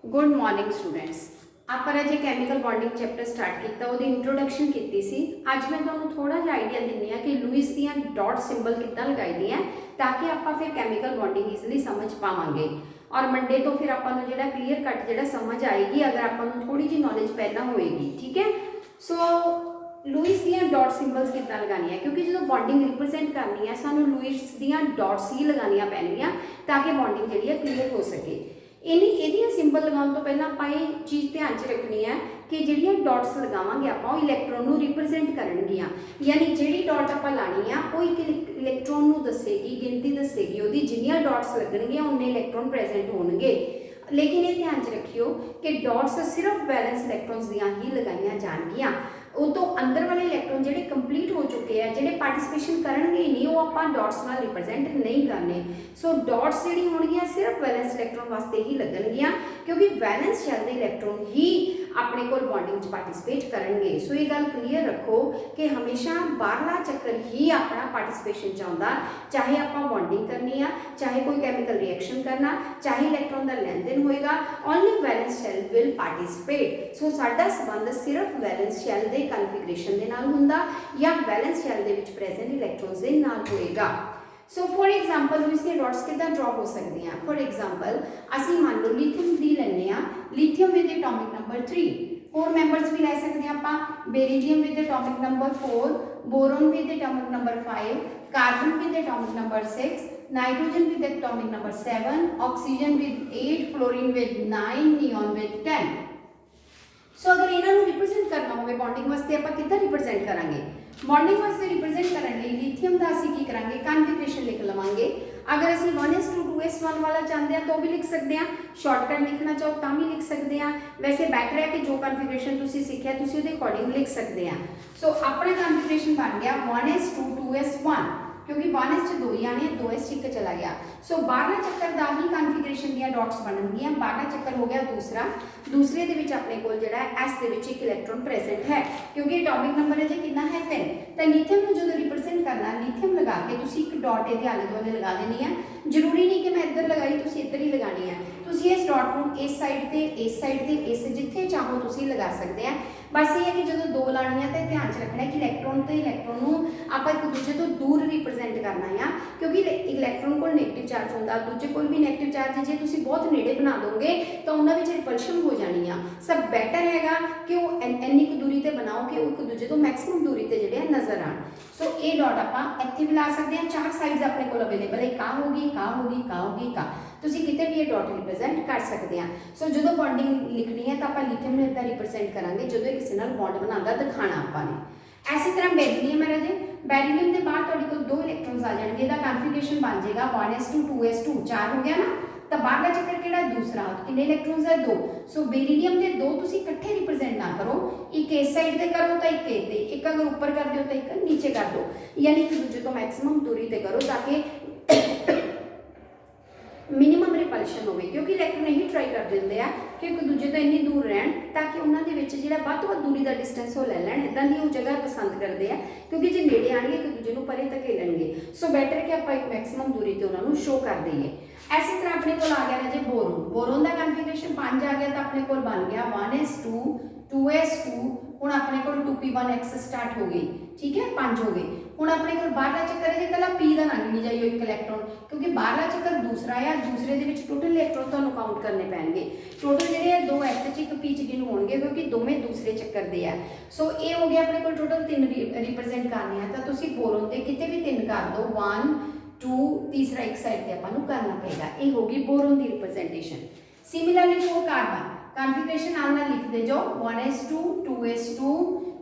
Good morning students. आप अजे chemical bonding chapter start किया, वो इंट्रोडक्शन की सी। अज मैं तुहानूं थोड़ा जिहा आइडिया दिंदी हाँ कि लुईस दियां डॉट सिंबल किद्दां लगाई दी हैं ताकि आप फिर कैमिकल बॉन्डिंग ईजली समझ पावांगे। और मंडे तो फिर आपां नूं जिहड़ा क्लीयर कट जिहड़ा समझ आएगी अगर आपां नूं थोड़ी जी नॉलेज पहला होएगी। ठीक है। सो लुईस दियां डॉट सिंबल्स किद्दां लगानी है, क्योंकि जो बॉन्डिंग रिप्रजेंट करनी है सानूं लुईस दियां डॉट्स ही लगानियां पैणगियां ताकि बॉन्डिंग जिहड़ी है क्लीयर हो सके। इहदियां सिंबल लगाने तो पहला आपां ये चीज़ ध्यान च रखनी है कि जिहड़ियां डॉट्स लगावांगे आपां वो इलैक्ट्रॉन नूं रिप्रजेंट करनगियां, यानी जिहड़ी डॉट आपां लानी आ वो एक इलैक्ट्रॉन नूं दसेगी, गिनती दसेगी, उहदी जिन्नियां डॉट्स लगणगियां उन्ने इलैक्ट्रॉन प्रेजेंट होणगे। लेकिन ये ध्यान च रखियो कि डॉट्स सिर्फ बैलेंस इलैक्ट्रॉन्स दियां ही लगाईयां जाणगियां। उस तो अंदर वाले इलैक्ट्रॉन जिहड़े कंप्लीट हो चुके हैं, जिहड़े पार्टिसिपेशन करनगे नहीं, वो आपां डॉट्स नाल रिप्रजेंट नहीं करने। सो डॉट्स जिहड़ी होणगियां सिर्फ वैलेंस इलैक्ट्रॉन वास्ते ही लगणगियां, क्योंकि वैलेंस शैल दे इलैक्ट्रॉन ही अपने कोल बॉन्डिंग च पार्टिसिपेट करनगे। सो ये गल क्लीयर रखो कि हमेशा बाहरला चक्कर ही अपना पार्टिसिपेशन चाहुंदा, चाहे आपां बॉन्डिंग करनी आ, चाहे कोई कैमिकल रिएक्शन करना, चाहे इलैक्ट्रॉन का लेन देन होएगा, only valence shell will participate. So साडा संबंध सिर्फ वैलेंस शैल दे कन्फिगरेशन दे नाल हुंदा या वैलेंस शैल दे विच प्रेजेंट इलैक्ट्रॉन्स दे नाल होएगा। सो फॉर एग्जाम्पल लुईस दी डॉट्स किद्दां ड्रॉ हो सकदी हैं। फॉर एग्जाम्पल असीं मान लो लिथियम दी लैने आ, लिथियम विद एटॉमिक नंबर 3, होर मैंबर्स भी लै सकते हैं आपां, beryllium with atomic number 4, boron with atomic number 5, carbon with atomic number 6, nitrogen with atomic number 7, oxygen with 8, fluorine with 9, neon with 10। सो अगर इन्हों रिप्रजेंट करना हो बॉन्डिंग वास्ते आप किद्दां रिप्रजेंट करांगे? बॉन्डिंग वास्ते रिप्रजेंट करने लिए लिथियम का असीं की करांगे, कन्फिगरेशन लिख लवांगे। अगर असीं 1s2 2s1 वाला चाहते हैं तो भी लिख सकते हैं, शॉर्टकट लिखना चाहो तो भी लिख सकते हैं। वैसे बैटर है कि जो कन्फिगरेशन तुसीं सीखिया तुसीं उहदे अकॉर्डिंग लिख सकते हैं। सो अपना कन्फिगरेशन बन गया 1s2 2s1, क्योंकि 1s 2 ही आने, 2s 1 चला गया। सो बारला चक्कर का ही कन्फिगरेशन दियां डॉट्स बननगियां। बारला चक्कर हो गया दूसरा, दूसरे दे विच अपने कोल जिहड़ा है एस दे विच एक इलैक्ट्रॉन प्रेजेंट है, क्योंकि एटॉमिक नंबर है कितना है 3। तो लिथियम को जो रिप्रजेंट करना, लिथियम लगा के तुसीं एक डॉट इहदे आले दुआले लगा देनी है। जरूरी नहीं कि मैं इधर लगाई, तुसीं इधर ही लगानी है। तुसीं इस डॉट को इस साइड ते, इस साइड ते, इस जिथे चाहो तुसीं लगा सकते हैं। बस ये है कि जो दो लानी है तो ध्यान च रखना है कि इलैक्ट्रॉन तो इलैक्ट्रॉन आप एक दूसरे तो दूर रिप्रजेंट करना है, क्योंकि इलैक्ट्रॉन को नेगेटिव चार्ज होता, दूजे को भी नेगेटिव चार्ज जे तुसीं बहुत नेड़े बना दोगे तो उन्होंने रिपल्शन हो जानी है। सब बैटर हैगा कि वो इन्नी क दूरी ते बनाओ कि एक दूजे तो मैक्सिमम दूरी ते जिहड़े नज़र आण। सो ये डॉट आपां इत्थे भी ला सकते हैं। 4 साइड्स अपने कोल अवेलेबल है, का होगी, का होगी, का होगी, का, तुसीं किते भी ये डॉट रिप्रजेंट कर सकते हैं। सो जो बॉन्डिंग लिखनी है तो आप लिथियम नूं इदां रिप्रजेंट करांगे जो किसी नाल बॉन्ड बनाता दिखाना आपां ने। इसी तरह बेरिलियम है राजे, बेरिलियम के बाद तुहाडे कोल 2 इलैक्ट्रॉन्स आ जाएंगे, इसका कन्फिगरेशन बन जाएगा 1s2 2s2, 4 हो गया ना। तो बाहरला चक्कर किहड़ा दूसरा, कितने इलैक्ट्रॉन्स है 2। सो बेरिलियम के 2 तुसीं इकट्ठे रिप्रजेंट ना करो, एक इस साइड ते करो तो एक इस ते, एक अगर ऊपर कर दो तो एक नीचे कर दो, यानी कि दूजे तो मैक्सिमम दूरी ते करो ताकि मिनिमम रिपल्शन हो, क्योंकि इलैक्ट्रॉन यही ट्राई कर देंगे हैं कि एक दूजे तो इन्नी दूर रहन ताकि उन्होंने जिहड़ा वध तो वध दूरी का डिस्टेंस वो लै लैन। इदां दी वो जगह पसंद करते हैं, क्योंकि जो नेड़े आएंगे एक दूजे को परे धकेलणगे। सो बैटर कि आप एक मैक्सिमम दूरी पर उन्होंने शो कर दईए। इसी तरह अपने को आ गया राजे बोरोन, बोरोन का कन्फिगरेशन 5 आ गया तो अपने को बन गया 1s2 2s2, हुण अपने को 2p1x स्टार्ट हो गई। ठीक है, 5 हो गए। हुण अपने को बाहरला चक्कर है कला पी का ना गिनी जाइए एक इलैक्ट्रॉन, क्योंकि बाहरला चक्कर दूसरा है, दूसरे दे विच टोटल इलैक्ट्रॉन तुहानूं काउंट करने पैणगे। टोटल जिहड़े है 2 एस एक पी च गिन होणगे, क्योंकि दोवें दूसरे चक्कर दे है। सो ये हो गया अपने को टोटल 3 रिप्रजेंट करने हैं, तो तुसीं बोरोन दे किते भी 3 कर दो, 1 2, तीसरा एक साइड पे आपां नूं करना पेगा। ये होगी बोरोन की representation. Similarly for carbon configuration नाल लिख दे जो 1s2 2s2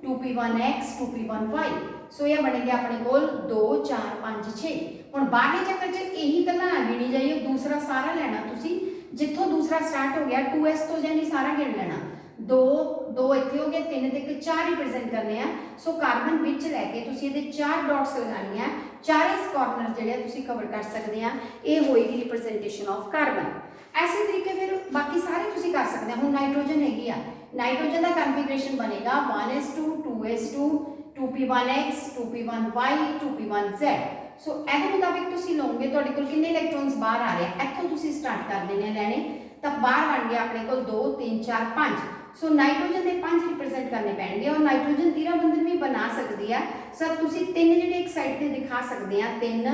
2p1x 2p15। सो यह बनेगा अपने कोल 2 4 5 6। हुण बाहरले चक्कर च यही गल्लां ना गिनी जाइए, दूसरा सारा लेना तुसीं, जिथों दूसरा स्टार्ट हो गया 2s तो जानी सारा गिन लेना। 2 2 इत्थे हो गए, 3 ते 4 रिप्रजेंट करने हैं। सो कार्बन विच लैके तुसीं इहदे 4 डॉट्स लगानी है, 4 कॉर्नर जिहड़े तुसीं कवर कर सकते हैं। ये होएगी रिप्रजेंटेशन ऑफ कार्बन। ऐसे तरीके फिर बाकी सारे तुसीं कर सकते हैं। हुण नाइट्रोजन हैगी आ, नाइट्रोजन का कन्फिगरेशन बनेगा 1s2 2s2 2p1x 2p1y 2p1z। सो ਇਹਦੇ ਮੁਤਾਬਿਕ ਤੁਸੀਂ ਲਓਗੇ ਤੁਹਾਡੇ ਕੋਲ ਕਿੰਨੇ ਇਲੈਕਟ੍ਰॉन्स बाहर आ रहे हैं, ਇੱਥੋਂ ਤੁਸੀਂ स्टार्ट कर देने लैने। तो बाहर बन गया अपने को 2 3 4 5। सो नाइट्रोजन के 5 रिप्रेजेंट करने पैणगे और नाइट्रोजन तीरा बंधन भी बना सकती है। सर तुसी 3 जिहड़े एक साइड ते दिखा सकते हैं, 3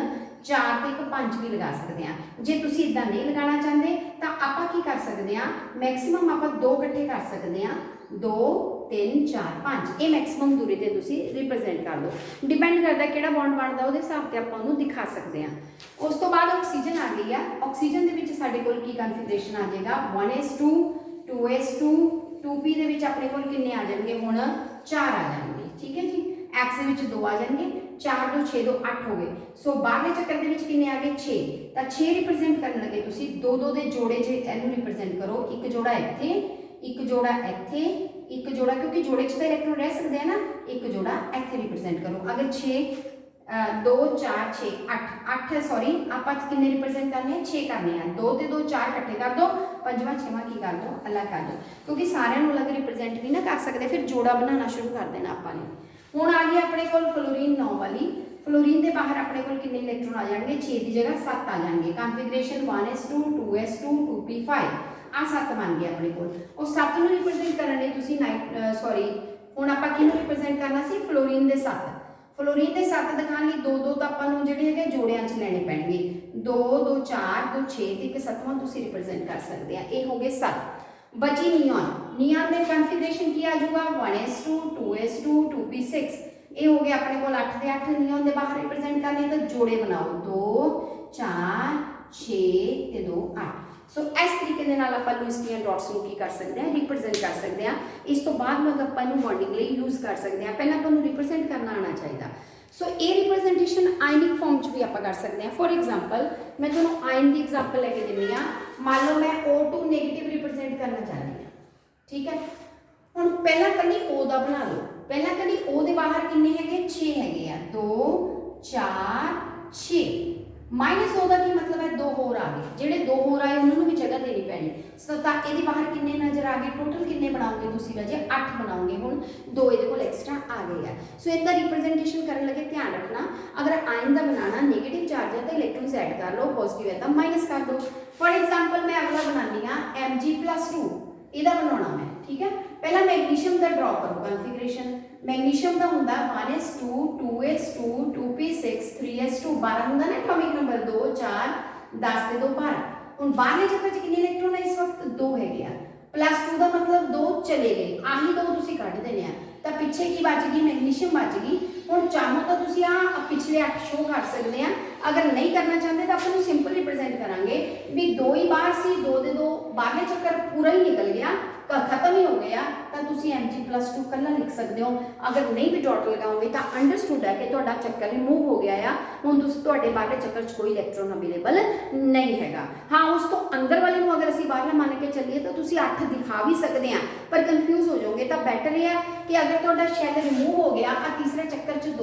4 ते 1 5 भी लगा सकते हैं। जे तुसी इदां नहीं लगाना चाहते तो आपां की कर सकते हैं, मैक्सीमम आपां 2 इकट्ठे कर सकते हैं, 2 3 4 5 ये मैक्सीमम दूरी ते तुसी रिप्रेजेंट कर दो। डिपेंड करता किहड़ा बॉन्ड बनता उहदे हिसाब से आपां उहनूं दिखा सकते हैं। उस तो बाद ऑक्सीजन आ गई है। ऑक्सीजन दे विच साडे कोल की कन्फिगरेशन आ जाएगा 1s2 2s2 2p दे विच अपने कोल किन्ने आ जाएंगे, हुण 4 आ जाएंगे। ठीक है जी, x दे विच 2 आ जाएंगे, 4 2 6 2 8 हो गए। सो बाहरले चक्कर दे विच किन्ने आ गए 6, तो 6 रिप्रेजेंट करन लगे तुसी 2 2 दे जोड़े जे इहनूं रिप्रेजेंट करो, एक जोड़ा इत्थे, एक जोड़ा इत्थे, एक जोड़ा क्योंकि जोड़े च तो इलेक्ट्रॉन रह सकते हैं ना, एक जोड़ा इत्थे रिप्रेजेंट करो। अगर 6 2 4 6 8 है, सॉरी आप किन्ने रिप्रेजेंट करने हैं 6 करने हैं, 2 ते 2 4 इकट्ठे कर दो, पंजवां छेवां की कर दो अलग कर दो, क्योंकि सारे अलग रिप्रेजेंट नहीं ना कर सकते, फिर जोड़ा बनाना शुरू कर देना आपने। हुण आ गई अपने कोल फ्लोरीन 9 वाली। फ्लोरीन के बाहर अपने कोल किन्ने इलेक्ट्रॉन आ जाएंगे, 6 की जगह 7 आ जाएंगे। कॉन्फिगरेशन 1s2 2s2 2p5 आ 7 बन गए अपने कोल। और 7 नूं रिप्रेजेंट करने लई तुसीं सॉरी हुण आपां किहनूं रिप्रेजेंट करना सी, फ्लोरीन दे 7। फ्लोरीन के 7 दिखाने लिए 2 2 तो आपां जिहड़े है जोड़ियां च लेने पैणगे, 2 2 4 2 6 ते एक 7वां तुसीं रिप्रेजेंट कर सकते हैं। ये हो गए 7। बची नियॉन। नियॉन के कन्फिगरेशन की आ जाऊगा 1s2 2s2 2p6। ये हो गया अपने को 8 के 8 नियॉन के बाहर रिप्रेजेंट करने, तो जोड़े बनाओ 2 4 6 ते 2 8। सो इस तरीके के नाल आपां लुईस दी डॉट्स नूं की कर सकते हैं, रिप्रेजेंट कर सकते हैं। इस तो बाद में आपां इहनूं बॉन्डिंग लई यूज़ कर सकते हैं। पहले आपां नूं रिप्रेजेंट करना आना चाहिए। सो ये रिप्रेजेंटेशन आयनिक फॉर्म च भी आप कर सकते हैं। फॉर एग्जाम्पल मैं तुहानूं आयन की एग्जाम्पल लैके दिंदी हाँ। मान लो मैं O2 नेगेटिव रिप्रेजेंट करना चाहती हूँ, ठीक है। हुण पहला कली O का बना लो। पहला कली O के बाहर किन्ने है 6 है, 2 4 6 माइनस 2 का की मतलब है 2 होर आ गए, जेडे 2 होर आए उन्होंने भी जगह देनी पैनी। सो तां इहदे बाहर किन्ने नजर आ गए, टोटल किन्ने बनाओगे तुसीं बजे 8 बनाओगे। हुण 2 इहदे कोल एक्स्ट्रा आ गए हैं। सो इनका रिप्रेजेंटेशन करने लगे ध्यान रखना, अगर आयन का बनाना नेगेटिव चार्ज है तो इलेक्ट्रॉन्स ऐड कर लो, पॉजिटिव है तो माइनस कर दो। फॉर एग्जाम्पल मैं अगला बनानी हाँ Mg+2, इहदा बनाना मैं, ठीक है। पहला मैग्नीशियम का ड्रॉ करो कन्फिगरेशन। मैग्नीशियम का होंदा 1s2 2s2 2p6 3s2 12 होंदा ना एटॉमिक नंबर, 2 4 10 ते 2 12। हुण बाहरले चक्कर च कितने इलेक्ट्रॉन है इस वक्त 2 है गया, +2 का मतलब 2 चले गए, आही 2 तुसीं कढ देने आ, तो पीछे की बच गई मैग्नीशियम बच गई। हुण चाहो तो तुसीं आ पिछले 8 शो कर सकते हैं, अगर नहीं करना चाहते तो अपन सिंपल रिप्रेजेंट करांगे भी 2 ही बाहर सी, 2 दे 2 बाहरले चक्कर पूरा ही निकल गया, खत्म ही हो गया, तो तुसीं Mg+2 कल्ला लिख सकते हो। अगर नहीं भी डॉट लगाओगे तो अंडरस्टूड है कि तुहाडा चक्कर रिमूव हो गया है, हुण तुहाडे बाहरले चक्कर च कोई इलेक्ट्रॉन अवेलेबल नहीं हैगा। हाँ उस तो अंदर वाले नूं अगर असीं बाहरला मान के चलीए तो तुसीं 8 दिखा भी सकते हैं, पर कन्फ्यूज हो जाओगे। तो बैटर यह है कि अगर तुहाडा शैल रिमूव हो गया, तीसरे चक्कर च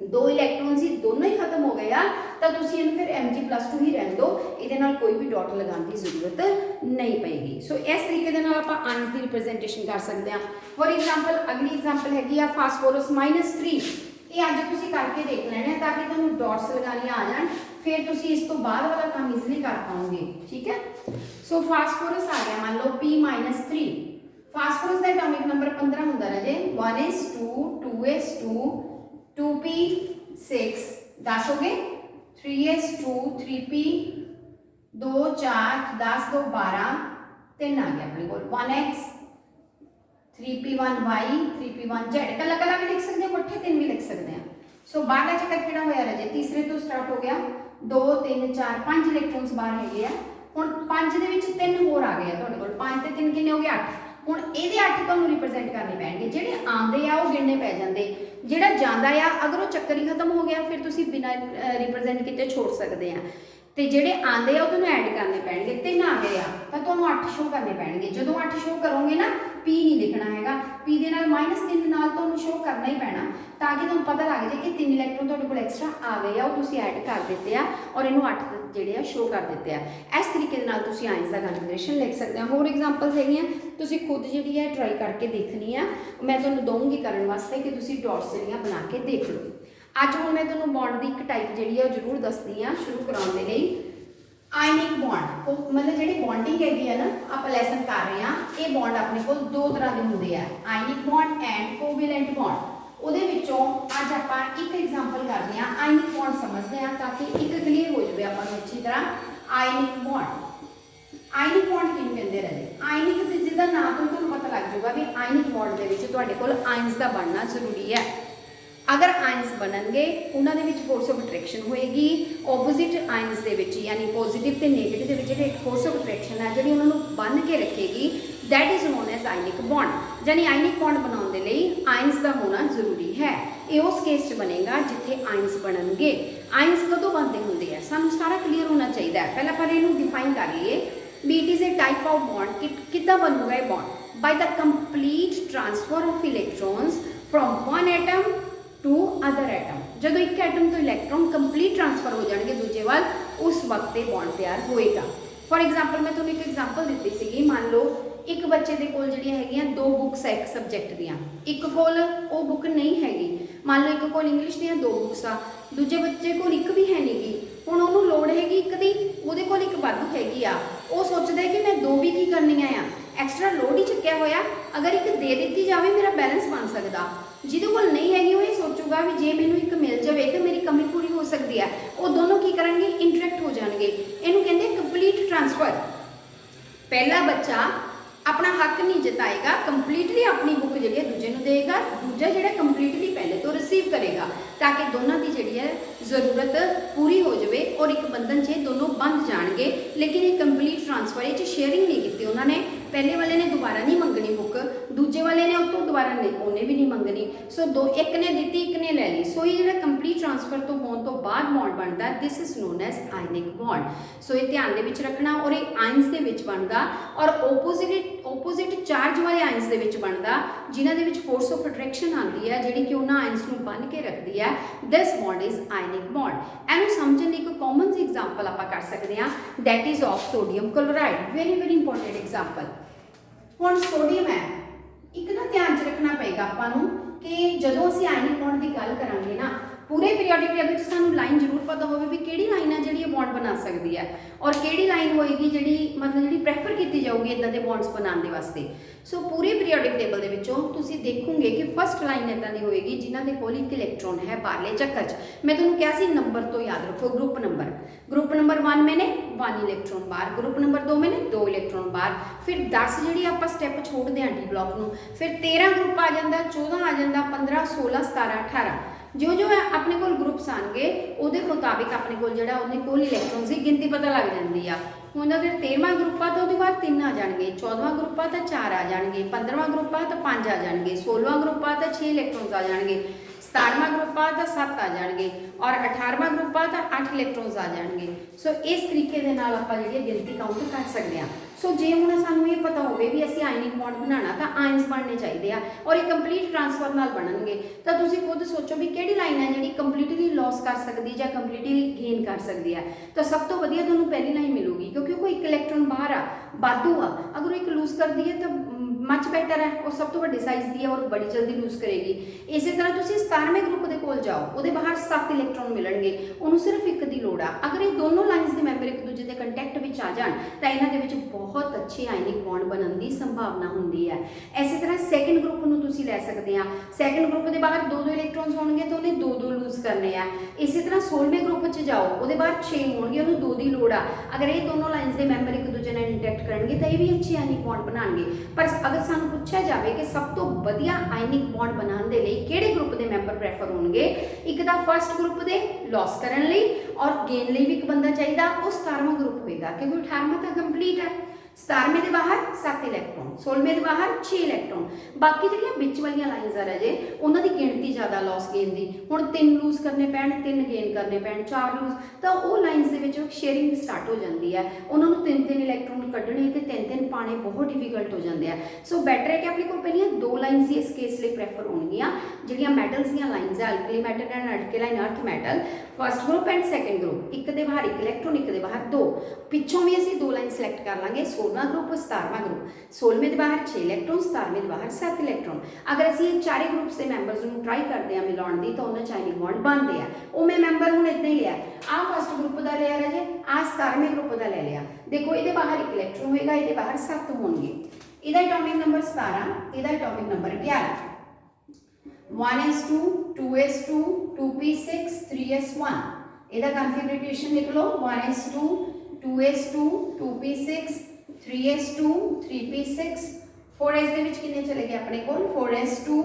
दो इलेक्ट्रॉन ही दोनों ही खत्म हो गया, तो तुसीं इहनूं फिर Mg+2 ही रहने दो, इहदे नाल कोई भी डॉट लगाने की जरूरत नहीं पेगी। सो इस तरीके दे नाल आपां आयन्स की रिप्रेजेंटेशन कर सकते हैं। फॉर एग्जाम्पल अगली एग्जाम्पल हैगी आ फास्फोरस -3। ये अज तुसीं करके देख लेना ताकि तुहानूं डॉट्स लगाने आ जाए, फिर तुसीं इस तो बाद वाला काम ईजिली कर पाओगे, ठीक है। सो फास्फोरस आ गया, मान लो P-3। फास्फोरस का एटॉमिक नंबर 15 होंदा राजे, 1s2 2s2 2p6 10 हो गए, 3s2 3p 2 4 10 2 12 3 आ गया अपने को 1x 3p1y 3p1z कला कला भी लिख सकते हैं, इकट्ठे 3 भी लिख सकते हैं। सो बाहर चक्कर किहड़ा होया राजे, तीसरे तो स्टार्ट हो गया, 2 3 4 5 इलेक्ट्रॉन्स बाहर है, हुण 5 दे विच 3 होर आ गए तुहाडे कोल, 5 ते 3 किन्ने हो गए 8। हुण इहदे 8 तुहानूं रिप्रेजेंट करने पैणगे, जिहड़े आंदे आ वो गिणने पै जांदे, जिहड़ा जांदा आ अगर वो चक्कर ही खत्म हो गया फिर तुसीं बिना रिप्रेजेंट किते छोड़ सकते हैं, तो जिहड़े आंदे आ तुहानूं ऐड करने पैणगे। 3 आ गए आ तो तुहानूं 8 शो करने पैणगे। जदों 8 शो करोगे ना P नहीं लिखना हैगा, P दे नाल -3 नाल तुहानूं शो करना ही पैना, ताकि तुहानूं पता लग जाए कि 3 इलेक्ट्रॉन तुहाडे कोल एक्स्ट्रा आ गए आ, वो तुसीं ऐड कर दिते आ और इनू 8 जिहड़े आ शो कर दिते आ। इस तरीके दे नाल तुसीं आयन्स दा कन्फिगरेशन लिख सकते हैं। होर एग्जाम्पल्स हैगियां, तुसीं खुद जिहड़ी है ट्राई करके देखनी है, मैं तुहानूं दूंगी करने वास्ते कि तुसीं डॉट्स जिहड़ियां बना के देख लो। अज हुण मैं तुहानूं बॉन्ड की एक टाइप जिहड़ी है जरूर दसदी हाँ शुरू कराउण दे लई। ਆਇਨਿਕ ਬੌਂਡ मतलब ਜਿਹੜੀ ਬੌਂਡਿੰਗ ਹੈਗੀ ਆ ਨਾ ਆਪਾਂ ਲੈਸਨ ਕਰ ਰਹੇ ਆ ਇਹ ਬੌਂਡ ਆਪਣੇ ਕੋਲ ਦੋ ਤਰ੍ਹਾਂ ਦੇ ਹੁੰਦੇ ਆ ਆਇਨਿਕ ਬੌਂਡ ਐਂਡ ਕੋਵੈਲੈਂਟ ਬੌਂਡ ਉਹਦੇ ਵਿੱਚੋਂ ਅੱਜ ਆਪਾਂ ਇੱਕ ਐਗਜ਼ਾਮਪਲ ਕਰਦੇ ਆ ਆਇਨਿਕ ਬੌਂਡ ਸਮਝਦੇ ਆ ਤਾਂ ਕਿ ਇੱਕ ਕਲੀਅਰ ਹੋ ਜਾਵੇ ਆਪਾਂ ਨੂੰ ਅੱਛੀ ਤਰ੍ਹਾਂ ਆਇਨਿਕ ਬੌਂਡ ਆਇਨਿਕ ਬੌਂਡ ਕਿਹਨੂੰ ਕਹਿੰਦੇ ਰਹੇ ਆਇਨਿਕ ਦੇ ਜਿਹਦਾ ਨਾਮ ਤੋਂ ਤੁਹਾਨੂੰ ਪਤਾ ਲੱਗ ਜਾਊਗਾ ਵੀ ਆਇਨਿਕ ਬੌਂਡ ਦੇ ਵਿੱਚ ਤੁਹਾਡੇ ਕੋਲ ਆਇਨਸ ਦਾ ਬਣਨਾ ਜ਼ਰੂਰੀ ਹੈ अगर आयंस बननगे उन्होंने विच फोर्स ऑफ अट्रैक्शन होएगी ओपोजिट आयंस दे विच यानी पॉजिटिव ते नेगेटिव दे विच जिहड़ी फोर्स ऑफ अट्रैक्शन है जिहड़ी उन्होंने बन के रखेगी that is known as ionic bond यानी आयनिक बॉन्ड बनाने दे लई आयंस का होना जरूरी है ये उस केस च बनेगा जिथे आयंस बननगे आयंस कदों बनते होंदे हैं सानू सारा क्लीयर होना चाहिए पहले पर इहनूं डिफाइन कर लईए भी it is a type of bond किद्दां बनूगा ये bond by the complete transfer of electrons from one atom to other atom जो एक एटम तो इलैक्ट्रॉन कंप्लीट ट्रांसफर हो जाएंगे दूजे वाल उस वक्त बॉन्ड तैयार होएगा फॉर एग्जाम्पल मैं तुम्हें एक एग्जाम्पल दी सी मान लो एक बच्चे के कोल जिहड़ियां हैगियां दो बुक्स है एक सबजैक्ट दियां एक कोल वो बुक नहीं हैगी मान लो एक कोल इंग्लिश दियां दो बुक्स आ दूजे बच्चे कोल एक भी है नहीं गी हुण उहनूं लोड़ हैगी एक दी उहदे कोल एक वाधू हैगी आ वो सोचदा है कि मैं दो भी की करनियां आ एक्सट्रा लोड ही चुक्या होया अगर एक दे दी जाए मेरा बैलेंस बन सकता जिहदे कोल नहीं हैगी वो ये सोचूगा भी जे मैनूं एक मिल जाए तो मेरी कमी पूरी हो सकती है वो दोनों की करेंगे इंटरैक्ट हो जाएंगे इनू कहते कंप्लीट ट्रांसफर पहला बच्चा अपना हक नहीं जताएगा कंप्लीटली अपनी बुक जी दूजे को देगा दूजा जो कंप्लीटली पहले तो रिसीव करेगा ताकि दोनों की जी है जरूरत पूरी हो जाए और एक बंधन से दोनों बंध जाएंगे लेकिन ये कंप्लीट ट्रांसफर ये शेयरिंग नहीं की उन्होंने पहले वाले ने दोबारा नहीं मंगनी बुक दूजे वाले ने उतो दोबारा नहीं उन्हें भी नहीं मंगनी सो दो एक ने दी एक ने लै ली सो ये जो कंप्लीट ट्रांसफर तो होने तो बाद बॉन्ड बनता this is known as ionic bond so ये ध्यान दे विच रखना और ये आयंस दे विच बनता और ओपोजिट चार्ज वाले आयंस दे विच बनता जिन्हां दे विच फोर्स ऑफ अट्रैक्शन आती है जिहड़ी कि उन्हां आयंस नूं बन के रखती है this bond is ionic bond इहनूं समझण लई एक कॉमन सी एग्जाम्पल आपां कर सकते हैं that is of sodium chloride very very important example हुण सोडियम है एक ना ध्यान च रखना पेगा आपां नूं कि जदों असीं आयनिक बॉन्ड की गल करांगे ना पूरे पीरियोडिक टेबल च सानूं लाइन जरूर पता होवे भी किहड़ी लाइन है जिहड़ी बॉन्ड बना सकती है और किहड़ी लाइन होएगी जिहड़ी मतलब जिहड़ी प्रैफर की जाऊगी इदां दे बॉन्ड्स बनाने वास्ते सो पूरे पीरियोडिक टेबल दे विचों तुसीं देखोगे कि फस्ट लाइन इदां दी होएगी जिन्हां दे कोल एक इलैक्ट्रॉन है बाहरले चक्कर च मैं तुहानूं कहा सी नंबर तो याद रखो ग्रुप नंबर 1 मैंने 1 इलैक्ट्रॉन बाहर ग्रुप नंबर 2 मैंने 2 इलैक्ट्रॉन बाहर फिर 10 जिहड़ी आपां स्टैप छोड़दे हां डी ब्लॉक नूं फिर 13 ग्रुप आ जांदा 14 आ जांदा 15 16 17 18 जो जो है अपने कोल ग्रुप्स आएंगे उहदे मुताबिक अपने कोल जिहड़ा उहदे कोल इलैक्ट्रॉन्स की गिनती पता लग जाती है हुण अगर 13वां ग्रुप आ तो उसके बाद 3 आ जाएंगे 14वां ग्रुप आ तो 4 आ जाएंगे 15वां ग्रुप आ तो 5 आ जाएंगे 16वां ग्रुप आ तो 6 इलैक्ट्रॉन्स आ जाएंगे 17वां ग्रुप आ तो 7 आ जाएंगे और 18वां ग्रुप आ तो 8 इलैक्ट्रॉन्स आ जाएंगे सो इस तरीके दे नाल आपां जिहड़ी गिनती काउंट कर सकते हैं सो जे हुण सानूं ये पता होवे भी असीं आयनिक बॉन्ड बनाना तो आयंस बनने चाहिए आ और ये कंप्लीट ट्रांसफर नाल बनणगे तो तुसीं खुद सोचो भी किहड़ी लाइन है जिहड़ी कंप्लीटली लॉस कर सकदी जां कंप्लीटली गेन कर सकदी है तो सब तो वधिया तुहानूं पहली लाइन मिलूगी क्योंकि कोई एक इलैक्ट्रॉन बाहर आ वाधू आ अगर एक लूज कर दी है तो मच बैटर है और सब तो वड्डी साइज दी है और बड़ी जल्दी लूज करेगी इस तरह तुसीं 17वें ग्रुप के कोल जाओ वो बाहर 7 इलैक्ट्रॉन मिलणगे उन्होंने सिर्फ एक की लोड़ आ अगर ये दोनों लाइन्स के मैंबर एक दूजे के कंटैक्ट में आ जाए तो इन्होंने बहुत अच्छे आयनिक बॉन्ड बनने की संभावना होंगी है इसी तरह सैकेंड ग्रुप में तुसीं लै सकते हैं सैकेंड ग्रुप के बाहर 2 इलैक्ट्रॉन्स होंगे तो उन्हें 2 लूज करने हैं इसी तरह 16वें ग्रुप में जाओ वो बाहर 6 होंगे उन्होंने 2 की लोड़ आ अगर ये दोनों लाइन्स के मैंबर एक दूजे इंटरैक्ट करेंगे तो ये भी अच्छे आयनिक बॉन्ड बनाएंगे पर अगर सानूं पूछा जाए कि सब तो वधिया आयनिक बॉन्ड बनाने के लिए किहड़े ग्रुप के मैंबर प्रैफर होंगे एक तो फस्ट ग्रुप के लॉस करने लई और गेन लई भी एक बंदा चाहिए वो 17वां ग्रुप होएगा क्योंकि 18वां तो कंप्लीट है 17वें के बाहर 7 इलैक्ट्रॉन 16वें के बाहर 6 इलैक्ट्रॉन बाकी जो बिच वाली लाइन्स आ रहे उन्होंने गिनती ज़्यादा लॉस गेन की हुण 3 लूज करने पैण 3 गेन करने पैण 4 लूज तो वो लाइन्स के शेयरिंग स्टार्ट हो जाती है उन्होंने 3 इलैक्ट्रॉन कढ़ने तो 3 पाने बहुत डिफिकल्ट हो जाते हैं सो बैटर है कि अपने को पहले 2 लाइन्स ही इस केस लिए प्रैफर होणगियां जिहड़ियां मैटल्स दी लाइन्स है alkali metal and alkaline earth metal first group and second group एक दे बाहर 1 इलैक्ट्रॉन एक दे बाहर 2 पिछों भी असीं 2 लाइन सिलेक्ट कर लांगे 16वां ग्रुप 17वां ग्रुप 16वें ਦੇ ਬਾਹਰ 6 ਇਲੈਕਟ੍ਰੋਨ 17वें ਦੇ ਬਾਹਰ 7 ਇਲੈਕਟ੍ਰੋਨ। ਅਗਰ ਅਸੀਂ ਇਹ ਚਾਰੇ ਗਰੁੱਪਸ ਦੇ ਮੈਂਬਰਸ ਨੂੰ ਟਰਾਈ ਕਰਦੇ ਹਾਂ ਮਿਲਾਉਣ ਦੀ ਤਾਂ ਉਹਨਾਂ ਚਾਈਨਿਕ ਬੌਂਡ ਬਣਦੇ ਆ। ਉਹ ਮੈਂ ਮੈਂਬਰ ਹੁਣ ਇਦਾਂ ਹੀ ਲਿਆ, ਆਹ ਫਸਟ ਗਰੁੱਪ ਦਾ ਲਿਆ ਰਾਜੇ, ਆਹ 17वें ਗਰੁੱਪ ਦਾ ਲੈ ਲਿਆ। ਦੇਖੋ ਇਹਦੇ ਬਾਹਰ ਇੱਕ ਇਲੈਕਟ੍ਰੋਨ ਹੋਏਗਾ, ਇਹਦੇ ਬਾਹਰ 7 ਹੋਣਗੇ। ਇਹਦਾ ਐਟੋਮਿਕ ਨੰਬਰ 17, ਇਹਦਾ atomic number 11, 1s2 2s2 2p6 3s1। ਇਹਦਾ ਕਨਫਿਗਰੇਸ਼ਨ ਲਿਖ ਲਓ 1s2 2s2 2p6 3s2 3p6। 4s ਦੇ ਵਿੱਚ ਕਿੰਨੇ ਚਲੇ ਗਏ ਆਪਣੇ ਕੋਲ 4s2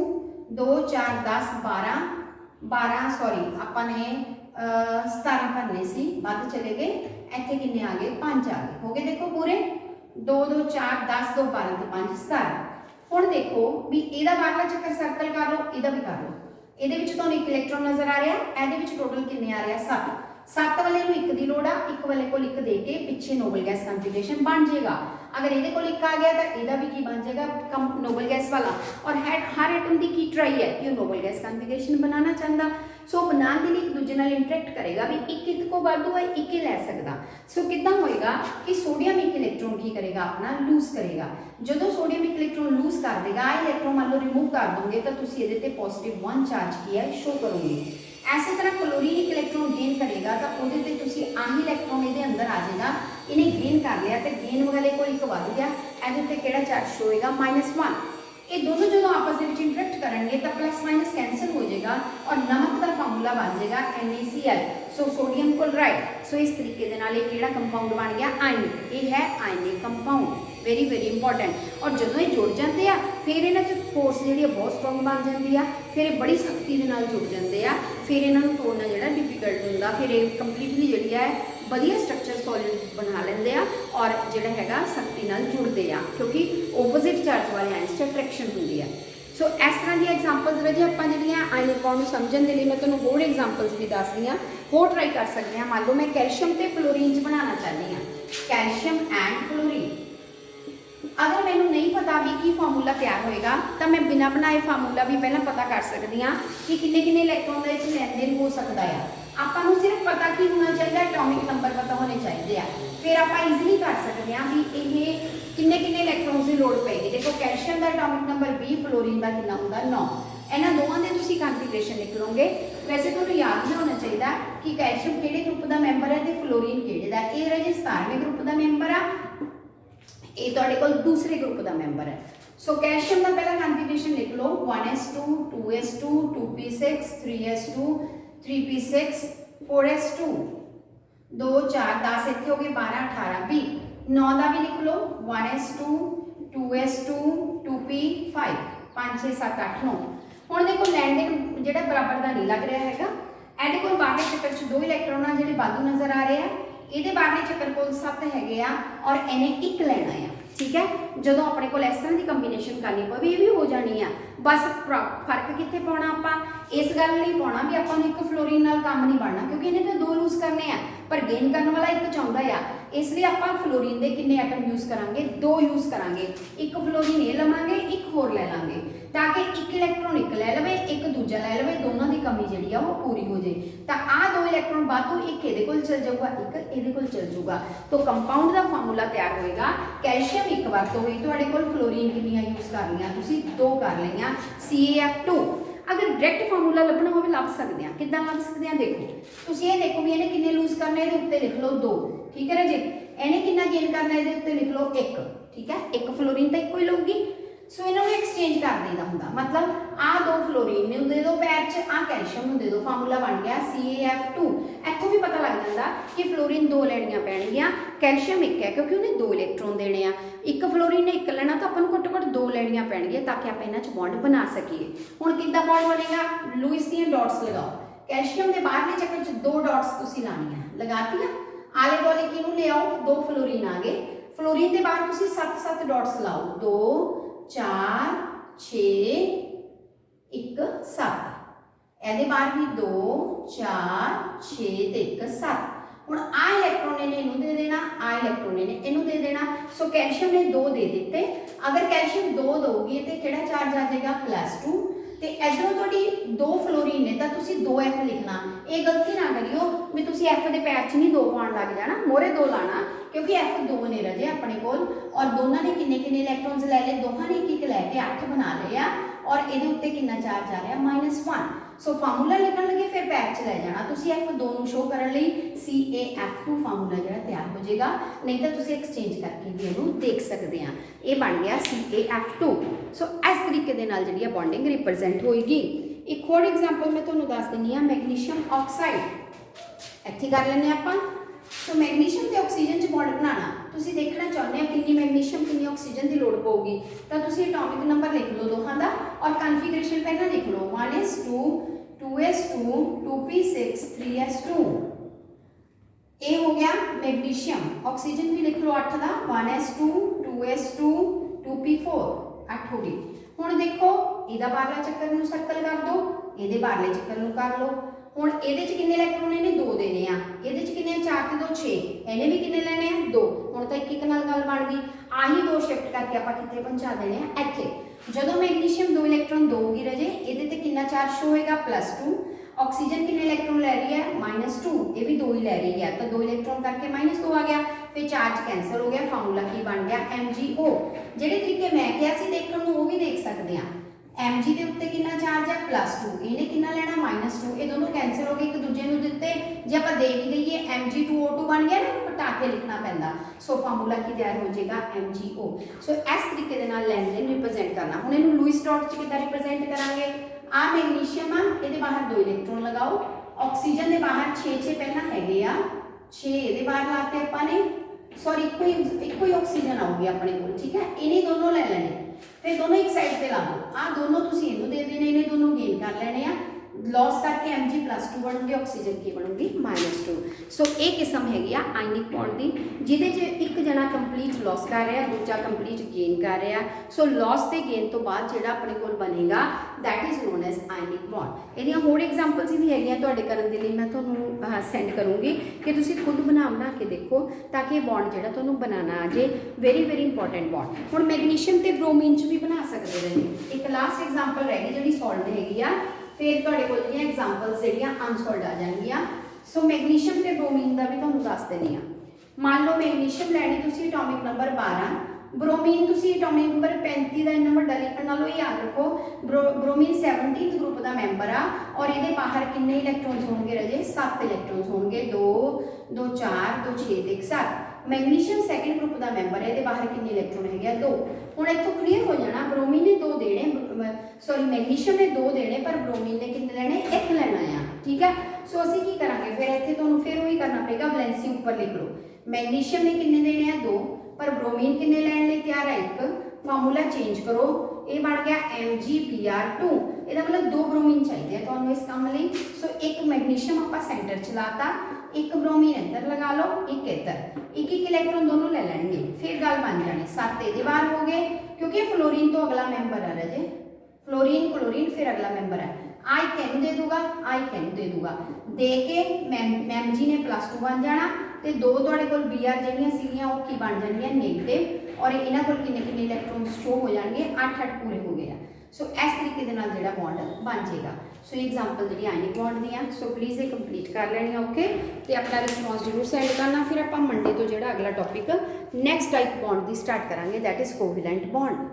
2 4 10 12 12 ਸੌਰੀ ਆਪਾਂ ਨੇ 17 ਭਰਨੇ ਸੀ, ਵੱਧ ਚਲੇ ਗਏ। ਇੱਥੇ ਕਿੰਨੇ ਆ ਗਏ 5 ਆ ਗਏ, ਹੋ ਗਏ ਦੇਖੋ ਪੂਰੇ 2 2 4 10 2 12 ਤੇ 5 17। ਹੁਣ ਦੇਖੋ ਵੀ ਇਹਦਾ ਬਾਹਰਲਾ ਚੱਕਰ ਸਰਕਲ ਕਰ ਲਓ, ਇਹਦਾ ਵੀ ਕਰ ਲਓ। ਇਹਦੇ ਵਿੱਚ ਤੁਹਾਨੂੰ ਇੱਕ ਇਲੈਕਟ੍ਰੋਨ ਨਜ਼ਰ ਆ ਰਿਹਾ, ਇਹਦੇ ਵਿੱਚ ਟੋਟਲ ਕਿੰਨੇ ਆ ਰਿਹਾ 7। 7 ਵਾਲੇ ਨੂੰ ਇੱਕ ਦੀ ਲੋੜ ਆ, ਇੱਕ ਵਾਲੇ ਕੋਲ ਇੱਕ ਦੇ ਕੇ ਪਿੱਛੇ ਨੋਬਲ ਗੈਸ ਕਨਫਿਗਰੇਸ਼ਨ ਬਣ ਜਾਏਗਾ। ਅਗਰ ਇਹਦੇ ਕੋਲ ਇੱਕ ਆ ਗਿਆ ਤਾਂ ਇਹਦਾ ਵੀ ਕੀ ਬਣ ਜਾਏਗਾ ਨੋਬਲ ਗੈਸ ਵਾਲਾ। ਔਰ ਹਰ ਐਟਮ ਦੀ ਕੀ ਟਰਾਈ ਹੈ ਕਿ ਉਹ ਨੋਬਲ ਗੈਸ ਕਨਫਿਗਰੇਸ਼ਨ ਬਣਾਉਣਾ ਚਾਹੁੰਦਾ। ਸੋ ਬਣਾਉਣ ਦੇ ਲਈ ਇੱਕ ਦੂਜੇ ਨਾਲ ਇੰਟਰੈਕਟ ਕਰੇਗਾ ਵੀ ਇੱਕ ਕੋ ਵਾਧੂ ਹੈ, ਇੱਕ ਹੀ ਲੈ ਸਕਦਾ। ਸੋ ਕਿੱਦਾਂ ਹੋਏਗਾ ਕਿ ਸੋਡੀਅਮ ਇੱਕ ਇਲੈਕਟ੍ਰੋਨ ਕੀ ਕਰੇਗਾ ਆਪਣਾ ਲੂਜ਼ ਕਰੇਗਾ। ਜਦੋਂ ਸੋਡੀਅਮ ਇੱਕ ਇਲੈਕਟ੍ਰੋਨ ਲੂਜ਼ ਕਰ ਦੇਗਾ, ਆ ਇਲੈਕਟ੍ਰੋਨ ਮੰਨ ਲਓ ਰਿਮੂਵ ਕਰ ਦੋਗੇ ਤਾਂ ਤੁਸੀਂ ਇਹਦੇ ਤੇ +1 ਚਾਰਜ ਕੀ ਹੈ ਸ਼ੋ ਕਰੋਗੇ। ਐਸੇ ਤਰ੍ਹਾਂ ਕਲੋਰੀਨ ਇੱਕ ਇਲੈਕਟ੍ਰੋਨ ਗੇਨ ਕਰੇਗਾ ਤਾਂ ਉਹਦੇ ਤੇ ਤੁਸੀਂ ਆਹੀ ਇਲੈਕਟ੍ਰੋਨ ਇਹਦੇ ਅੰਦਰ ਆ ਜਾਏਗਾ, ਇਹਨੇ ਗੇਨ ਕਰ ਲਿਆ ਤੇ ਗੇਨ ਵਾਲੇ ਕੋਲ ਇੱਕ ਵੱਧ ਗਿਆ, ਇਹਦੇ ਤੇ ਕਿਹੜਾ ਚਾਰਜ ਸ਼ੋ ਹੋਏਗਾ -1। ਇਹ ਦੋਨੋਂ ਜਦੋਂ ਆਪਸ ਦੇ ਵਿੱਚ ਇੰਟਰੈਕਟ ਕਰਨਗੇ ਤਾਂ +- ਕੈਂਸਲ ਹੋ ਜਾਏਗਾ ਔਰ ਨਮਕ ਦਾ ਫਾਰਮੂਲਾ ਬਣ ਜਾਏਗਾ NaCl। ਸੋ ਸੋਡੀਅਮ ਕਲੋਰਾਈਡ। ਸੋ ਇਸ ਤਰੀਕੇ ਦੇ ਨਾਲ ਇਹ ਕਿਹੜਾ ਕੰਪਾਊਂਡ ਬਣ ਗਿਆ ਆਇਨਿਕ। ਇਹ ਹੈ ਆਇਨਿਕ ਕੰਪਾਊਂਡ, ਵੈਰੀ ਇੰਪੋਰਟੈਂਟ। ਔਰ ਜਦੋਂ ਇਹ ਜੁੜ ਜਾਂਦੇ ਆ ਫਿਰ ਇਹਨਾਂ 'ਚ ਫੋਰਸ ਜਿਹੜੀ ਬਹੁਤ ਸਟਰੋਂਗ ਬਣ ਜਾਂਦੀ ਆ, ਫਿਰ ਇਹ ਬੜੀ ਸਖਤੀ ਦੇ ਨਾਲ ਜੁੜ ਜਾਂਦੇ ਆ, ਫਿਰ ਇਹਨਾਂ ਨੂੰ ਤੋੜਨਾ ਜਿਹੜਾ ਡਿਫਿਕਲਟ ਹੁੰਦਾ, ਫਿਰ ਇਹ ਕੰਪਲੀਟਲੀ ਜਿਹੜੀ ਹੈ ਵਧੀਆ ਸਟਰਕਚਰ ਸੋਲਿਡ ਬਣਾ ਲੈਂਦੇ ਆ ਔਰ ਜਿਹੜਾ ਹੈਗਾ ਸਖਤੀ ਨਾਲ ਜੁੜਦੇ ਆ ਕਿਉਂਕਿ ਆਪੋਜ਼ਿਟ ਚਾਰਜ ਵਾਲੇ ਆਇਨਸ 'ਚ ਅਟਰੈਕਸ਼ਨ ਹੁੰਦੀ ਆ। ਸੋ ਇਸ ਤਰ੍ਹਾਂ ਦੀਆਂ ਐਗਜ਼ਾਮਪਲਸ ਰਹੇ ਆਪਾਂ ਜਿਹੜੀਆਂ ਆਇਨਿਕ ਬੌਂਡ ਨੂੰ ਸਮਝਣ ਦੇ ਲਈ ਮੈਂ ਤੁਹਾਨੂੰ ਹੋਰ ਐਗਜ਼ਾਮਪਲਸ ਵੀ ਦੱਸ ਰਹੀ ਹਾਂ, ਹੋਰ ਟਰਾਈ ਕਰ ਸਕਦੇ ਹਾਂ। ਮੰਨ ਲਓ ਮੈਂ ਕੈਲਸ਼ੀਅਮ ਤੇ ਫਲੋਰੀਨ 'ਚ ਬਣਾਉਣਾ ਚਾਹੁੰਦੀ ਹਾਂ, ਕੈਲਸ਼ੀਅਮ ਐਂਡ ਫਲੋਰੀਨ। अगर मैंने नहीं पता भी की फार्मूला तैयार होएगा तो मैं बिना बनाए फार्मूला भी पहले पता कर सकती हाँ कि किन्ने किन्ने इलैक्ट्रॉन का इस लेन देन हो सकता है। आपको सिर्फ पता की होना चाहिए, एटॉमिक नंबर पता होने चाहिए, फिर आप ईजिली कर सकते हैं भी ये किन्ने किन्ने इलैक्ट्रॉन की लोड़ पेगी। देखो कैल्शियम का एटॉमिक नंबर 20, फ्लोरीन का कितना होंगे 9। इन्होंने दोवों के तुम कन्फिगरेशन लिख लोगे। वैसे तो याद भी होना चाहिए कि कैल्शियम किहड़े ग्रुप का मैंबर है तो फ्लोरीन किहड़े दा। ये रहे 17वें ग्रुप का मैंबर आ, ये तुहाडे कोल दूसरे ग्रुप का मैंबर है। सो कैल्शियम का पहला कन्फिगरेशन लिख लो 1s2 2s2 2p6 3s2 3p6 4s2 2 4 10 इत्थे हो गए 12 18 20। 9 का भी लिख लो 1s2 2s2 2p5 5 6 7 8 9। हुण देखो लैंडिंग जिहड़ा बराबर का नहीं लग रहा हैगा, इहदे कोल बाहरले चक्कर च 2 इलैक्ट्रॉन जिहड़े वाधू नज़र आ रहे हैं, ਇਹਦੇ ਬਾਹਰਲੇ ਚੱਕਰ ਕੋਲ 7 ਹੈਗੇ ਆ ਔਰ ਇਹਨੇ 1 ਲੈਣਾ ਆ। ਠੀਕ ਹੈ, ਜਦੋਂ ਆਪਣੇ ਕੋਲ ਇਸ ਤਰ੍ਹਾਂ ਦੀ ਕੰਬੀਨੇਸ਼ਨ ਕਰਨੀ ਪਵੇ ਇਹ ਵੀ ਹੋ ਜਾਣੀ ਆ। ਬਸ ਫਰਕ ਕਿੱਥੇ ਪਾਉਣਾ ਆਪਾਂ, ਇਸ ਗੱਲ ਲਈ ਪਾਉਣਾ ਵੀ ਆਪਾਂ ਨੂੰ ਇੱਕ ਫਲੋਰੀਨ ਨਾਲ ਕੰਮ ਨਹੀਂ ਬਣਨਾ ਕਿਉਂਕਿ ਇਹਨੇ ਤਾਂ 2 ਲੂਜ਼ ਕਰਨੇ ਆ ਪਰ ਗੇਨ ਕਰਨ ਵਾਲਾ ਇੱਕ ਚਾਹੁੰਦਾ ਆ। ਇਸ ਲਈ ਆਪਾਂ ਫਲੋਰੀਨ ਦੇ ਕਿੰਨੇ ਐਟਮ ਯੂਜ਼ ਕਰਾਂਗੇ 2 ਯੂਜ਼ ਕਰਾਂਗੇ। ਇੱਕ ਫਲੋਰੀਨ ਇਹ ਲਵਾਂਗੇ, ਇੱਕ ਹੋਰ ਲੈ ਲਾਂਗੇ ਤਾਂ ਕਿ ਇੱਕ ਇਲੈਕਟ੍ਰੋਨ ਇੱਕ ਲੈ ਲਵੇ, ਇੱਕ ਦੂਜਾ ਲੈ ਲਵੇ, ਦੋਨਾਂ ਦੀ ਕਮੀ ਜਿਹੜੀ ਆ ਉਹ ਪੂਰੀ ਹੋ ਜੇ। ਤਾਂ ਆਹ 2 ਇਲੈਕਟ੍ਰੋਨ ਵਾਧੂ ਇੱਕ ਇਹਦੇ ਕੋਲ ਚਲ ਜਾਊਗਾ, ਇੱਕ ਇਹਦੇ ਕੋਲ ਚਲ ਜਾਊਗਾ। ਤਾਂ ਕੰਪਾਊਂਡ ਦਾ ਫਾਰਮੂਲਾ ਤਿਆਰ ਹੋਏਗਾ ਕੈਲਸ਼ੀਅਮ ਇੱਕ ਵਾਰ ਤੋਂ ਹੋਈ, ਤੁਹਾਡੇ ਕੋਲ ਫਲੋਰੀਨ ਕਿੰਨੀਆਂ ਯੂਜ਼ ਕਰ ਲਈਆਂ ਤੁਸੀਂ 2 ਕਰ ਲਈਆਂ CaF2। अगर डायरेक्ट फार्मूला लभना हो लभ सकते हैं, किद्दां लभ सकते हैं देखो तुसीं ये देखो भी इन्हें किन्ने लूज करना है, उत्ते लिख लो 2। ठीक है जी, इन्हें कितना गेन करना है, उत्ते लिख लो 1। ठीक है, एक फ्लोरीन तो एक ही लूगी। सो इन्होंने एक्सचेंज कर देना होंगे, मतलब आ 2 फ्लोरीन ने दे दो पैर च, आ कैल्शियम दे दो, फार्मूला बन गया CaF2। इत्थों भी पता लग जाता कि फ्लोरीन 2 लैनियां पैणगियां, कैल्शियम 1 है क्योंकि उन्हें 2 इलैक्ट्रॉन देने आ। एक फ्लोरीन ने 1 लेना तो अपन घट्टो घट्ट 2 लैनियां पैणगियां ताकि आप इन्हां च बॉन्ड बना सकीए। हुण किद्दां बॉन्ड बनेगा, लुईस दी डॉट्स लगाओ। कैल्शियम के बाहरले चक्कर च 2 डॉट्स तुसीं लाणीआं, लगातीआं। आले दुआले किहनूं ले आओ, 2 फ्लोरीन आ गए। फ्लोरीन के बाहर तुसीं 7 डॉट्स लाओ, 2 4 6 1 7। ਇਹਦੇ ਬਾਹਰ ਵੀ 2 4 6 ਤੇ 1 7। ਹੁਣ ਆ ਇਲੈਕਟ੍ਰੋਨ ਨੇ ਇਹਨੂੰ ਦੇ ਦੇਣਾ, ਆ ਇਲੈਕਟ੍ਰੋਨ ਨੇ ਇਹਨੂੰ ਦੇ ਦੇਣਾ। ਸੋ ਕੈਲਸ਼ੀਅਮ ਨੇ 2 ਦੇ ਦਿੱਤੇ। ਅਗਰ ਕੈਲਸ਼ੀਅਮ 2 ਦੋਗੀ ਤੇ ਕਿਹੜਾ ਚਾਰਜ ਆ ਜਾਏਗਾ +2। ਤੇ ਇਧਰੋਂ ਤੁਹਾਡੀ 2 ਫਲੋਰੀਨ ਨੇ ਤਾਂ ਤੁਸੀਂ 2F ਲਿਖਣਾ। ये गलती ना करियो भी तुसी F के पैर च नहीं 2 पाउण लग जाना, मोहरे 2 लाना, क्योंकि F 2 ने रजे अपने कोल और दोनों ने किन्ने किन्ने इलैक्ट्रॉन्स ले ले, दोहां ने एक लैके 8 बना लिया और ये उत्ते कितना चार्ज आ रहा -1। सो फार्मूला लिखण लगे फिर पैर च लै जाना तुसी F2 नूं शो करन लई CaF2 फार्मूला जिहड़ा तैयार हो जाएगा, नहीं तो तुसी एक्सचेंज करके भी इहनूं देख सकते हैं। ये बन गया CaF2। सो इस तरीके दे नाल जिहड़ी बॉन्डिंग रिप्रजेंट होएगी। एक होर एग्जाम्पल मैं तुहानूं दस दिंदी हां, मैग्नीशियम ऑक्साइड इत्थे कर लैंदे आपां। सो मैग्नीशियम ते ऑक्सीजन च बॉन्ड बनाना, तुसी देखना चाहुंदे हो कितनी मैग्नीशियम कितनी ऑक्सीजन की लोड़ पऊगी, तो तुसी एटॉमिक नंबर लिख लो दोहां दा और कन्फिगरेशन पहला लिख लो 1s2 2s2 2p6 3s2। ये हो गया मैग्नीशियम। ऑक्सीजन भी लिख लो 8 दा 1s2 2s2 2p4 8 हो गई। हुण देखो इहदा बाहरला चक्कर नूं सर्कल कर दो, इहदे बाहरले चक्कर नूं कर लो। हुण इहदे च किन्ने इलैक्ट्रॉन इहने 2 देने आ, इहदे च किन्ने 4 ते 2 6, इहने भी किन्ने लेने आ 2। हुण तां एक नाल गल बन गई, आही 2 शिफ्ट करके आपां कित्थे पहुंचा देने आ इत्थे। जदों मैग्नीशियम 2 इलैक्ट्रॉन दोगी रजे, इहदे ते किन्ना चार्ज शो होएगा +2। ऑक्सीजन किन्ने इलैक्ट्रॉन ले रही है -2, ये भी 2 ही ले रही है, तो 2 इलैक्ट्रॉन करके -2 आ गया, फिर चार्ज कैंसल हो गया, फार्मूला की बन गया MgO। जिहड़े तरीके मैं कहा सी देखण नूं वो भी देख सकते हैं। Mg के उत्ते कितना चार्ज है +2, इहने कितना लेना -2, ये दोनों कैंसल हो गए, एक दूजे नूं दित्ते। जे आपां दे भी दईए Mg2O2 बन गया ना, घटा के लिखना पैंदा। सो फार्मूला की तैयार हो जाएगा MgO। सो इस तरीके दे नाल लेन देन रिप्रजेंट करना। हुण इहनूं लुईस डॉट च किदां रिप्रजेंट करांगे, आ मैग्नीशियम आ, इहदे बाहर 2 इलैक्ट्रॉन लगाओ, ऑक्सीजन दे बाहर 6 पहला हैगे आ, 6 इहदे बाहर लाते आपां ने, सॉरी इक्को ही ऑक्सीजन आऊगी अपने कोल, ठीक है। इन्हें दोनों ले लेने, फिर दोनों एक साइड पे ला दो, आ दोनों तुसी इहनूं दे देने, इन्हें दोनों गेन कर लेने आ, लॉस करके Mg +2 बनूगी, ऑक्सीजन की बनूगी -2। सो ये किस्म हैगी आ आयनिक बॉन्ड की, जिहदे च एक जना कंप्लीट लॉस कर रहा, दूजा कंप्लीट गेन कर रहा। सो लॉस ते गेन तो बाद जिहड़ा अपने कोल बनेगा that is known as ionic bond. इहदियां होर एग्जांपल्स भी हैगियां तुहाडे करन दे लई, मैं तुहानूं सेंड करूँगी कि तुसी खुद बना के देखो, ताकि ये बॉन्ड जिहड़ा तुहानूं बनाना आ जे। Very very important bond. हुण मैग्नीशियम ते ब्रोमीन च भी बना सकते रहे। एक लास्ट एग्जांपल रह गई जिहड़ी सॉल्वड हैगी आ, फिर तुहाडे कोल जिहड़ियां एग्जांपल्स जिहड़ियां अनसॉल्वड आ जाणगियां। सो मैग्नीशियम ते ब्रोमीन का भी तुहानूं दस दिंदी आ। मान लो मैग्नीशियम लैनी तुसी एटॉमिक नंबर 12, ब्रोमीन तुसी एटॉमिक नंबर 35 का इन्ना वड्डा लिखण नालों याद रखो ब्रोमीन 17th ग्रुप का मैंबर आ, और ये बाहर किन्ने इलैक्ट्रॉन्स होणगे रजे 7 इलैक्ट्रॉन्स होणगे, 2 2 4 2 6 ते 7। मैग्नीशियम सैकेंड ग्रुप का मैंबर है, ये बाहर किन्ने इलैक्ट्रॉन है 2। हुण इत्थों क्लीयर हो जाना, ब्रोमीन ने 2 देने, सॉरी मैग्नीशियम ने 2 देने पर ब्रोमीन ने कितने लेने 1 लेना है, ठीक है। सो असीं की करांगे फिर इत्थे तुहानूं फिर वही करना पएगा, वैलेंसी ऊपर लिख लो। मैग्नीशियम ने कितने देने हैं 2, पर ब्रोमीन कितने लैण लई तैयार है 1। फार्मूला चेंज करो, ये बन गया MgBr2। ਇਹਦਾ मतलब 2 ब्रोमीन चाहिए ਤੁਹਾਨੂੰ इस काम ਲਈ। सो एक मैग्नीशियम ਆਪਾਂ सेंटर ਚ लाता, एक ब्रोमीन इधर लगा लो, एक इधर, एक इलैक्ट्रॉन दोनों ले लेंगे, फिर गल बन जानी 7 ਇਹਦੇ बाहर हो गए, क्योंकि फ्लोरीन तो अगला मैंबर है रजे, फ्लोरीन क्लोरीन फिर अगला मैंबर है। आई कैन दे दूंगा, आई कैन दे दूंगा, दे के मैमजी ने +2 बन जाना, तो 2 तुहाडे कोल Br ਜਿਹੜੀਆਂ ਸੀਗੀਆਂ ਉਹ ਕੀ ਬਣ ਜਾਣਗੀਆਂ नेगेटिव, और ਇਹਨਾਂ ਕੋਲ किन्ने किन्ने इलैक्ट्रॉन शो हो जाएंगे 8 पूरे हो गए। सो इस तरीके के नाल जिहड़ा बॉन्ड बन जाएगा। सो एग्जाम्पल जी आयनिक बॉन्ड दी, सो प्लीज़ ये कंप्लीट कर लेनी ओके, तो अपना रिस्पॉन्स जरूर सेंड करना। फिर आप मंडे तो जो अगला टॉपिक नैक्सट टाइप बॉन्ड की स्टार्ट करांगे, दैट इज़ कोवैलेंट बॉन्ड।